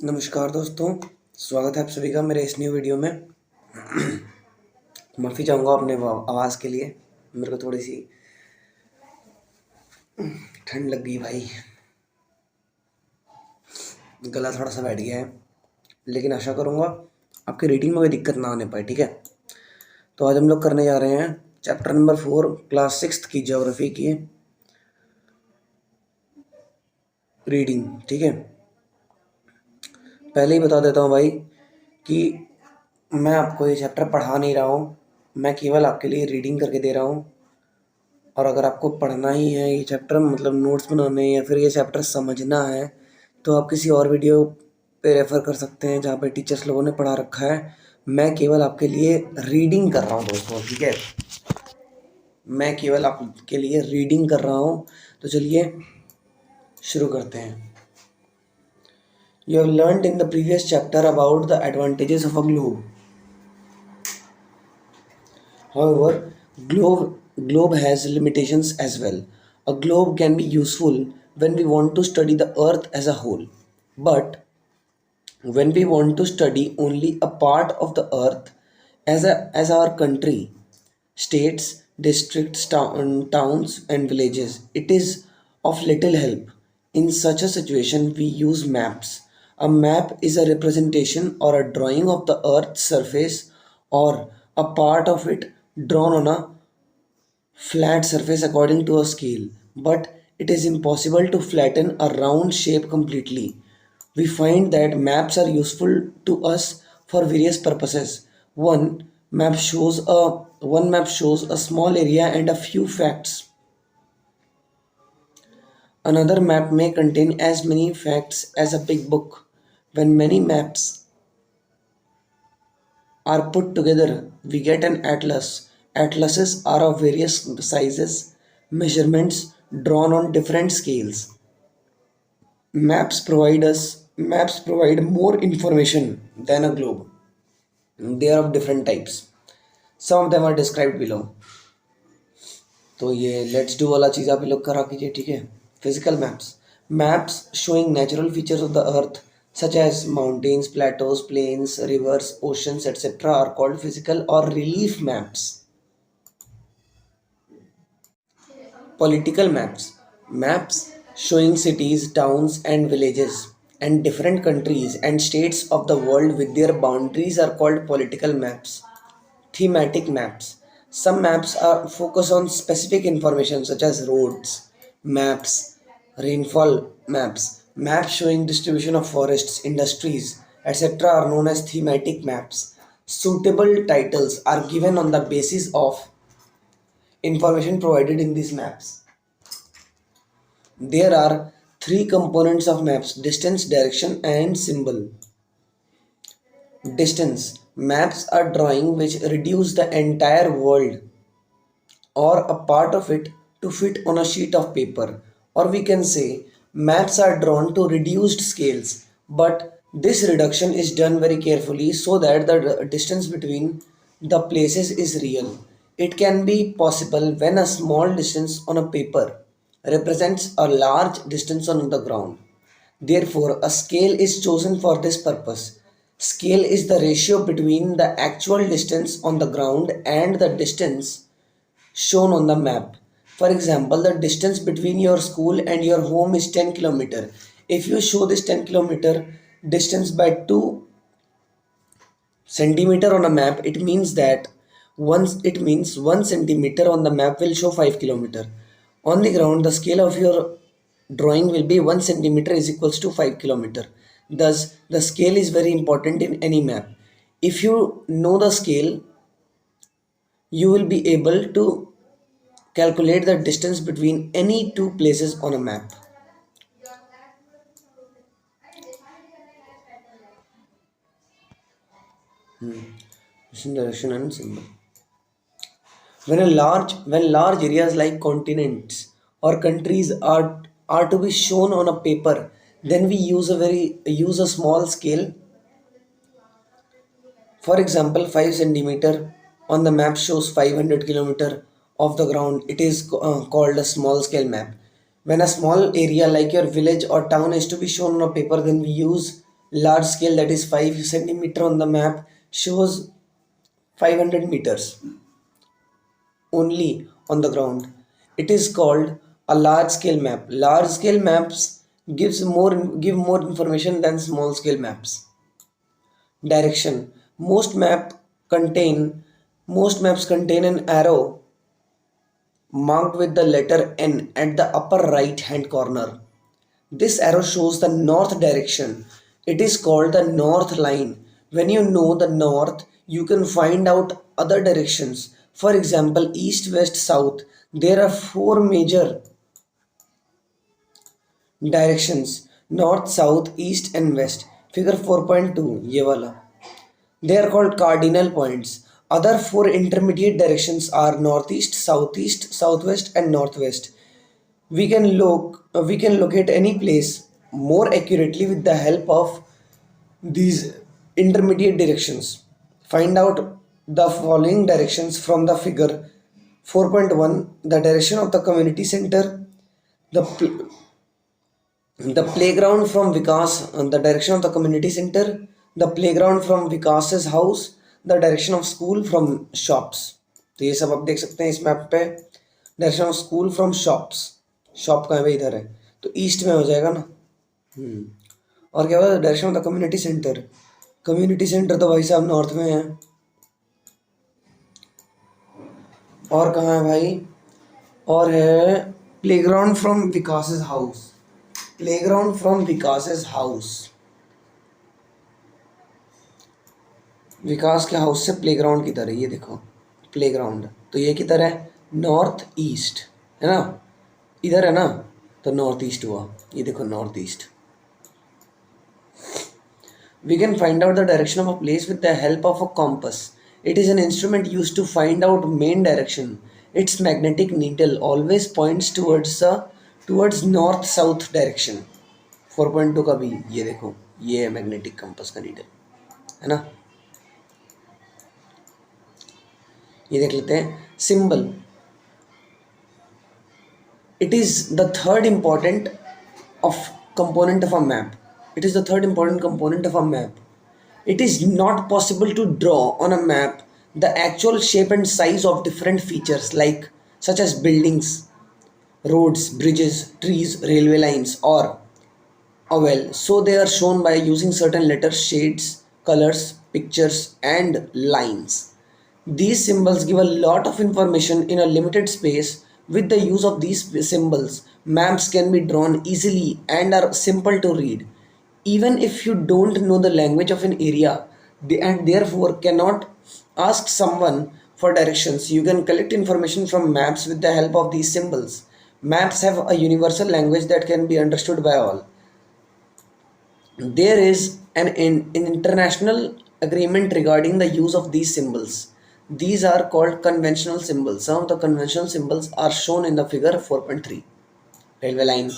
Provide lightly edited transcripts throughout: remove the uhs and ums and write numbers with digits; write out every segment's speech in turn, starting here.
नमस्कार दोस्तों, स्वागत है आप सभी का मेरे इस न्यू वीडियो में। माफ़ी चाहूँगा अपने आवाज़ के लिए। मेरे को थोड़ी सी ठंड लग गई भाई, गला थोड़ा सा बैठ गया है, लेकिन आशा करूँगा आपकी रीडिंग में कोई दिक्कत ना आने पाए। ठीक है, तो आज हम लोग करने जा रहे हैं चैप्टर नंबर 4 क्लास 6 की ज्योग्राफी की रीडिंग। ठीक है, पहले ही बता देता हूँ भाई कि मैं आपको ये चैप्टर पढ़ा नहीं रहा हूँ, मैं केवल आपके लिए रीडिंग करके दे रहा हूँ। और अगर आपको पढ़ना ही है ये चैप्टर, मतलब नोट्स बनाने या फिर ये चैप्टर समझना है, तो आप किसी और वीडियो पे रेफ़र कर सकते हैं जहाँ पे टीचर्स लोगों ने पढ़ा रखा है। मैं केवल आपके लिए रीडिंग कर रहा हूँ दोस्तों। ठीक है, मैं केवल आपके लिए रीडिंग कर रहा हूँ। तो चलिए शुरू करते हैं। You have learned in the previous chapter about the advantages of a globe. However, globe has limitations as well. A globe can be useful when we want to study the earth as a whole. But when we want to study only a part of the earth as our country, states, districts, towns and villages, it is of little help. In such a situation, we use maps. A map is a representation or a drawing of the earth's surface or a part of it drawn on a flat surface according to a scale, but it is impossible to flatten a round shape completely. We find that maps are useful to us for various purposes. One map shows a small area and a few facts. Another map may contain as many facts as a big book. When many maps are put together, we get an atlas. Atlases are of various sizes, measurements drawn on different scales. Maps provide more information than a globe. They are of different types. Some of them are described below. तो ये let's do वाला चीज़ आप लोग करा कीजिए। ठीक है, physical maps showing natural features of the earth such as mountains, plateaus, plains, rivers, oceans, etc. are called physical or relief maps. Political maps showing cities, towns, and villages, and different countries and states of the world with their boundaries are called political maps. Thematic maps. Some maps are focus on specific information such as roads, maps, rainfall maps showing distribution of forests, industries, etc. are known as thematic maps. Suitable titles are given on the basis of information provided in these maps. There are three components of maps: distance, direction, and symbol. Distance. Maps are drawing which reduce the entire world or a part of it to fit on a sheet of paper. Or we can say maps are drawn to reduced scales, but this reduction is done very carefully so that the distance between the places is real. It can be possible when a small distance on a paper represents a large distance on the ground. Therefore, a scale is chosen for this purpose. Scale is the ratio between the actual distance on the ground and the distance shown on the map. For example, the distance between your school and your home is 10 kilometer. If you show this 10 kilometer distance by 2 centimeter on a map, it means 1 centimeter on the map will show 5 kilometer. On the ground, the scale of your drawing will be 1 centimeter is equals to 5 kilometer. Thus, the scale is very important in any map. If you know the scale, you will be able to calculate the distance between any two places on a map. Direction and symbol. When large areas like continents or countries are to be shown on a paper, then we use a small scale. For example, 5 centimeter on the map shows 500 kilometer of the ground. It is called a small scale map. When a small area like your village or town is to be shown on a paper, then we use Large scale, that is 5 centimeter on the map, shows 500 meters only on the ground. It is called a large scale map. Large scale maps give more information than small scale maps. Direction. Contain most maps contain an arrow marked with the letter N at the upper right hand corner. This arrow shows the north direction. It is called the north line. When you know the north, you can find out other directions. For example, east, west, south. There are four major directions: north, south, east, and west. Figure 4.2, ये वाला. They are called cardinal points. Other four intermediate directions are northeast, southeast, southwest, and northwest. We can locate any place more accurately with the help of these intermediate directions. Find out the following directions from the figure 4.1: the direction of the community center, the the playground from the direction of the community center, the playground from Vikas's house, the direction of school from shops. तो ये सब आप देख सकते हैं इस map पे. Direction of school from shops. Shop कहाँ पे? इधर है, तो ईस्ट में हो जाएगा ना. और क्या होगा? Direction of the community centre. Community centre तो भाई साहब नॉर्थ में है. और कहाँ है भाई? और है playground from Vikas house. Playground from Vikas house. Vikas के हाउस से प्लेग्राउंड किधर है? ये देखो प्लेग्राउंड. तो ये किधर है? नॉर्थ ईस्ट है ना. इधर है ना, तो नॉर्थ ईस्ट हुआ. ये देखो north east. We can find out the direction of a place with the help of a compass. It is an instrument used to find out main direction. Its magnetic needle always points towards north south direction. 4.2 का भी ये देखो, ये है magnetic compass का needle, है ना. ये देख लेते हैं symbol. It is the third important of component of a map. It is the third important component of a map. It is not possible to draw on a map the actual shape and size of different features like such as buildings, roads, bridges, trees, railway lines, or a well. So they are shown by using certain letters, shades, colors, pictures, and lines. These symbols give a lot of information in a limited space. With the use of these symbols, maps can be drawn easily and are simple to read. Even if you don't know the language of an area and therefore cannot ask someone for directions, you can collect information from maps with the help of these symbols. Maps have a universal language that can be understood by all. There is an international agreement regarding the use of these symbols. These are called conventional symbols. Some of the conventional symbols are shown in the figure 4.3. Railway line,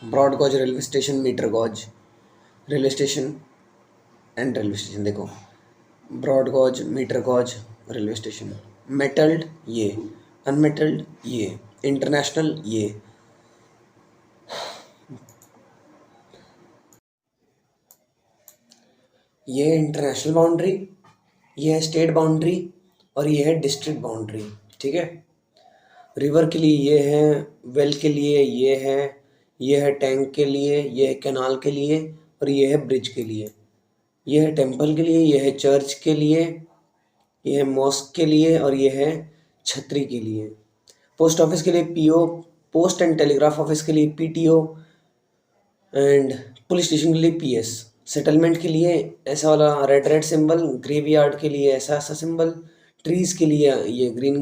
broad gauge railway station, meter gauge railway station and railway station. देखो broad gauge, meter gauge railway station. Metalled ये, unmetalled ये, international ये. ये international boundary, ये है state boundary, और ये है डिस्ट्रिक्ट बाउंड्री. ठीक है. रिवर के लिए ये है, वेल के लिए ये है टैंक के लिए, ये है कैनाल के लिए, और ये है ब्रिज के लिए. ये है टेंपल के लिए, ये है चर्च के लिए, ये है मॉस्क के लिए, और ये है छतरी के लिए. पोस्ट ऑफिस के लिए PO, post and telegraph office के लिए पीटीओ, एंड पुलिस स्टेशन के लिए पीएस. सेटलमेंट के लिए ऐसा वाला रेड सिंबल, ग्रेवयार्ड के लिए ऐसा सिंबल, ट्रीज के लिए ये green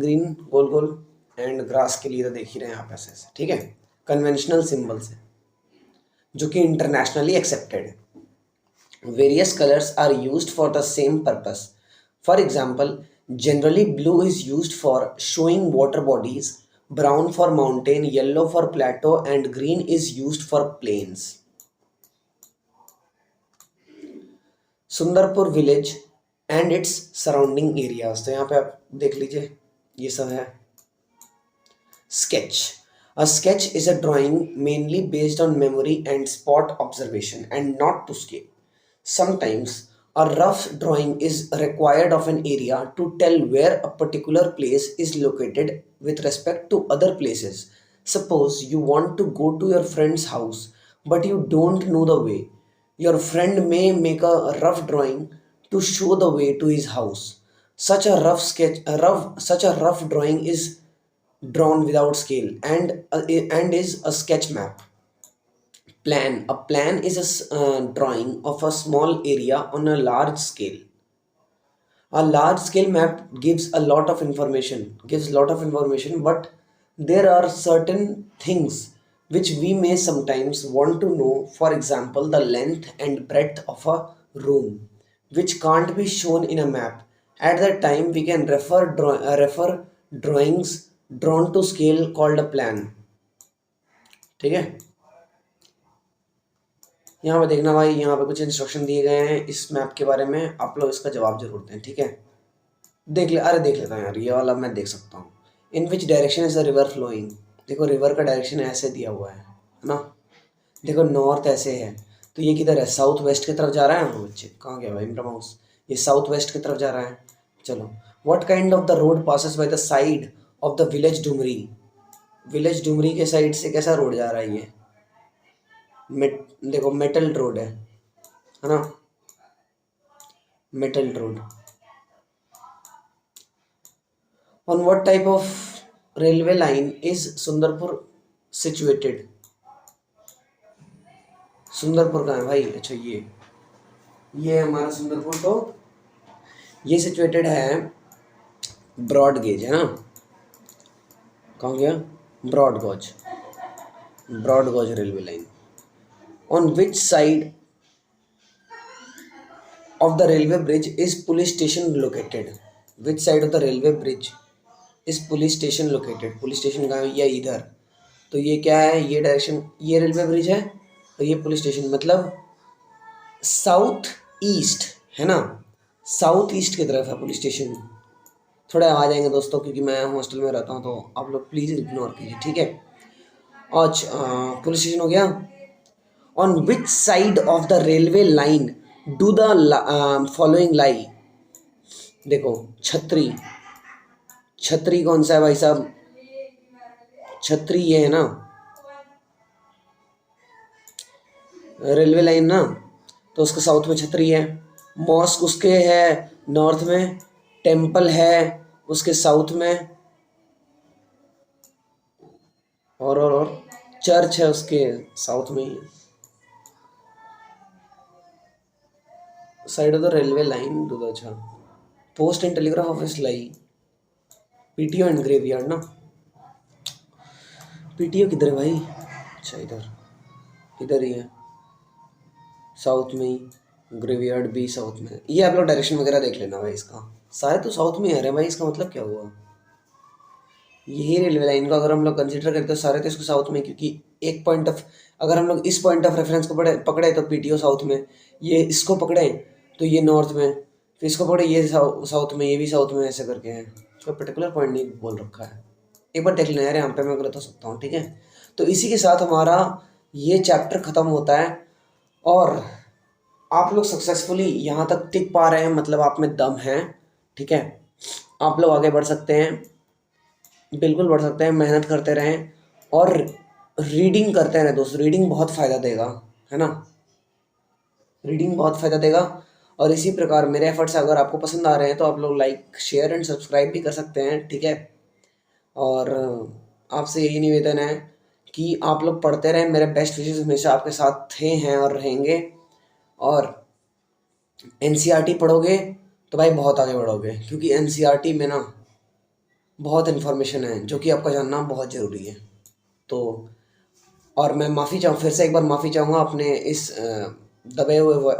goal goal, and grass के लिए तो देख ही रहे हैं आप ऐसे. ठीक है. कन्वेंशनल सिंबल्स है जो कि इंटरनेशनली एक्सेप्टेड है. Various colours are used for the same purpose. For example, generally blue is used for showing water bodies, brown for mountain, yellow for plateau, and green is used for plains. Sundarpur village and its surrounding areas. तो यहाँ पे आप देख लीजिए, ये सब है. Sketch. A sketch is a drawing mainly based on memory and spot observation and not to scale. Sometimes a rough drawing is required of an area to tell where a particular place is located with respect to other places. Suppose you want to go to your friend's house but you don't know the way. Your friend may make a rough drawing to show the way to his house. Such a rough drawing is drawn without scale and is a sketch map. Plan. A plan is a drawing of a small area on a large scale. A large scale map gives lot of information, but there are certain things which we may sometimes want to know. For example, the length and breadth of a room, which can't be shown in a map. At that time, we can refer drawings drawn to scale called a plan. ठीक है? यहाँ पे देखना भाई, यहाँ पे कुछ instruction दिए गए हैं इस मैप के बारे में, आप लोग इसका जवाब जरूर दें, ठीक है? देख लेता हूँ यार, ये वाला मैं देख सकता हूँ। In which direction is the river flowing. देखो रिवर का डायरेक्शन ऐसे दिया हुआ है ना। देखो नॉर्थ ऐसे है, तो ये किधर है? साउथ वेस्ट की तरफ जा रहा है। हाँ बच्चे, कहाँ गया भाई मेरा माउस? ये साउथ वेस्ट की तरफ जा रहा है। चलो, what kind of the road passes by the side of the village Dumri. Village Dumri के साइड से कैसा रोड जा रहा है ये? देखो मेटल रोड है ना, metal road. On what type of railway line is Sundarpur situated. Sundarpur कहाँ है भाई? अच्छा ये हमारा सुंदरपुर, तो ये सिचुएटेड है ब्रॉड गेज, है ना। कहाँ गया? Broad gauge railway line. On which side of the railway bridge is police station located? Which side of the railway bridge is police station located? Police station कहाँ है? या इधर। तो ये क्या है? ये डायरेक्शन, ये रेलवे ब्रिज है और ये पुलिस स्टेशन, मतलब साउथ ईस्ट है ना। साउथ ईस्ट की तरफ है पुलिस स्टेशन। थोड़ा आ जाएंगे दोस्तों, क्योंकि मैं हॉस्टल में रहता हूँ, तो आप लोग प्लीज़ इग्नोर कीजिए, ठीक है। अच्छा, पुलिस स्टेशन हो गया। On which side of the railway line do the following lie? देखो छतरी कौन सा है भाई साहब? छतरी ये है ना, रेलवे लाइन ना, तो उसके साउथ में छतरी है। मॉस्क उसके है नॉर्थ में, टेम्पल है उसके साउथ में, और चर्च है उसके साउथ में ही। Side of the railway line to the, अच्छा, post and telegraph office lie, PTO and graveyard ना। पीटीओ किधर है भाई? अच्छा इधर ही है, साउथ में ही। ग्रेवयार्ड भी साउथ में है। ये आप लोग डायरेक्शन वगैरह देख लेना भाई इसका, सारे तो साउथ में ही आ रहे हैं भाई। इसका मतलब क्या हुआ? यही रेलवे लाइन को अगर हम लोग कंसिडर करते हैं सारे तो इसको साउथ में, क्योंकि एक पॉइंट ऑफ, अगर हम लोग इस पॉइंट ऑफ रेफरेंस को पकड़े तो पीटीओ साउथ में, ये इसको पकड़े तो ये नॉर्थ में, फिर इसको पकड़े ये साउथ में, ये भी साउथ में, ऐसे करके है। कोई पर्टिकुलर पॉइंट नहीं बोल रखा है, एक बार देख लेना यार, यहाँ पे मैं गलत हो सकता हूँ, ठीक है। तो इसी के साथ हमारा ये चैप्टर ख़त्म होता है, और आप लोग सक्सेसफुली यहाँ तक टिक पा रहे हैं, मतलब आप में दम है, ठीक है। आप लोग आगे बढ़ सकते हैं, बिल्कुल बढ़ सकते हैं। मेहनत करते रहें और रीडिंग करते रहें दोस्तों। रीडिंग बहुत फ़ायदा देगा, है ना। रीडिंग बहुत फ़ायदा देगा। और इसी प्रकार मेरे एफर्ट्स अगर आपको पसंद आ रहे हैं तो आप लोग लाइक शेयर एंड सब्सक्राइब भी कर सकते हैं, ठीक है। और आपसे यही निवेदन है कि आप लोग पढ़ते रहें। मेरे बेस्ट विशेस हमेशा आपके साथ थे, हैं और रहेंगे। और एनसीईआरटी पढ़ोगे तो भाई बहुत आगे बढ़ोगे, क्योंकि एनसीईआरटी में ना बहुत इन्फॉर्मेशन है जो कि आपका जानना बहुत ज़रूरी है। तो और मैं फिर से एक बार माफ़ी चाहूँगा अपने इस दबे हुए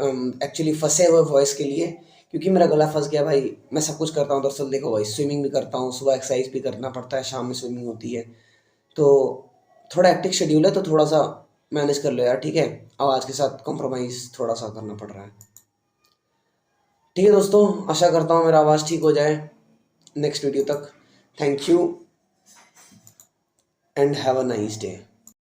एक्चुअली फंसे हुए वॉइस के लिए, क्योंकि मेरा गला फंस गया भाई। मैं सब कुछ करता हूँ दरअसल, देखो भाई, स्विमिंग भी करता हूँ, सुबह एक्सरसाइज भी करना पड़ता है, शाम में स्विमिंग होती है, तो थोड़ा एक्टिव शेड्यूल है, तो थोड़ा सा मैनेज कर लो यार, ठीक है। आवाज़ के साथ कॉम्प्रोमाइज़ थोड़ा सा करना पड़ रहा है, ठीक है दोस्तों। आशा करता हूँ मेरा आवाज़ ठीक हो जाए नेक्स्ट वीडियो तक। Thank you and have a nice day.